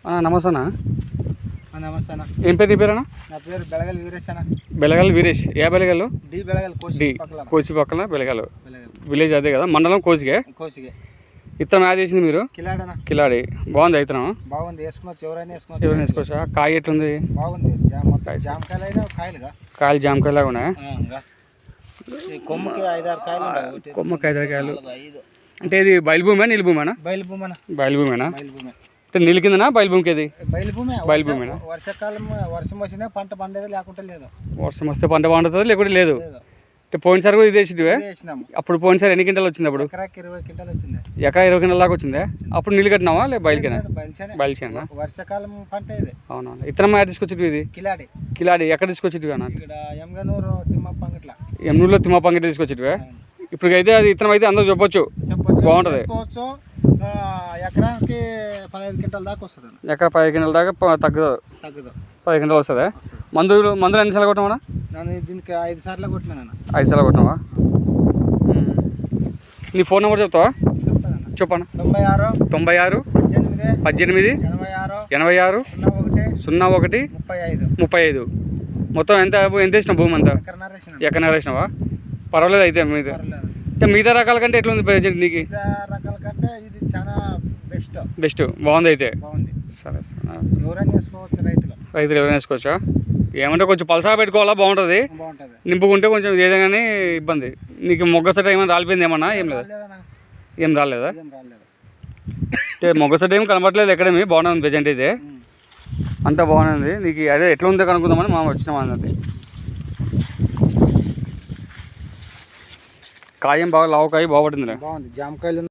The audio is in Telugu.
నమస్తే అన్న. నమస్తే అన్న. ఏం పేరు నీ పేరన్నా? నా పేరు బెళగల్ వీరేష్ అన్న. బెళగల్ వీరేష్. ఏ బెళగల్? డి బెళగల్ కోసి పక్కన బెళగల్ విలేజ్ అదే కదా, మండలం కోసిగే. ఇత్తనం యాడ్ చేసింది మీరు? కిలాడి. బాగుంది ఇత్తనం? బాగుంది, వేసుకోవచ్చు. ఎవరైనా వేసుకోవచ్చా? కాయ ఎట్లుంది? బాగుంది. కాయలు జామకాయలాగా ఉన్నాయా? కొమ్మకి 5-6 కాయలు. కొమ్మకి 5-6 కాయలు. అంటే ఇది బయలుభూమా నీళ్ళభూమేనా? బయలుభూమేనా? అంటే నీళ్ళ కిందనా బయలుభూమికి? ఇది బయలుభూమేనా? వర్షాకాలం వర్షం వచ్చినా పంట పండేది, లేకుంటే లేదు. వర్షం వస్తే పంట పండుతుంది, లేకుంటే లేదు. అంటే పోయినసారి కూడా ఇది వేసిటివే? అప్పుడు పోయినసారి ఎన్ని క్వింటాలు వచ్చింది? అప్పుడు ఎకరాకి 20 క్వింటాలు వచ్చింది. ఎకరా 20 క్వింటాల దాకా వచ్చిందే. అప్పుడు నీళ్ళు కట్టినావా లేదు బయలుకేనా? బయలుచేనా? వర్షాకాలం పంట ఇది. అవునా. ఇత్తనం యాడ్ తీసుకొచ్చేటివి? ఇది కిలాడి. ఎక్కడ తీసుకొచ్చేటివి అన్న? ఇక్కడ ఎమ్గనూరు తిమ్మప్పంగిట్ల. ఎమ్నూరులో తిమ్మప్పంగిట్ల తీసుకొచ్చేటివే. ఇప్పుడు అయితే అది ఇత్తనం అయితే అందరూ చెప్పొచ్చు, బాగుంటుంది. ఎకరానికి 15 క్వింటాల దాకా వస్తుంది. ఎకరా 15 క్వింటాల దాకా తగ్గదు. 15 క్వింటాలు వస్తుంది. మందులు ఎన్నిసార్లు కొట్టినావా? నేను దీనికి 5 సార్లు కొట్టినాను. 5 సార్లు కొట్టినావా? నీ ఫోన్ నెంబర్ చెప్తావా? చెప్పన్నా. 96 18 86 01 35. మొత్తం ఎంత వేసినావు భూమి అంతా? ఎకరన్నర వేసినావా? పర్వాలేదు అయితే. మిగతా రకాల కంటే ఎట్లుంది ప్రజెంట్ నీకు? రకాల కంటే ఇది చాలా బెస్ట్. బాగుంది అయితే. సరే రైతులు ఎవరైనా వేసుకోవచ్చా? ఏమంటే కొంచెం పలసా పెట్టుకోవాలా, బాగుంటుంది. నింపుకుంటే కొంచెం ఏదైనా ఇబ్బంది. నీకు మొగ్గ సెట్ ఏమైనా రాలిపోయింది? ఏమన్నా ఏం రాలేదా? అంటే మొగ్గ సెట్ ఏం కనబడలేదు ఎక్కడేమి. బాగానే ఉంది ప్రజెంట్ అయితే, అంతా బాగానే ఉంది. నీకు అదే ఎట్లా ఉందో కనుక్కుందామని మనం వచ్చినాం అన్నది. కాయం బాగా లావు కాయ బాగుపడింది. బాగుంది. జామకాయలు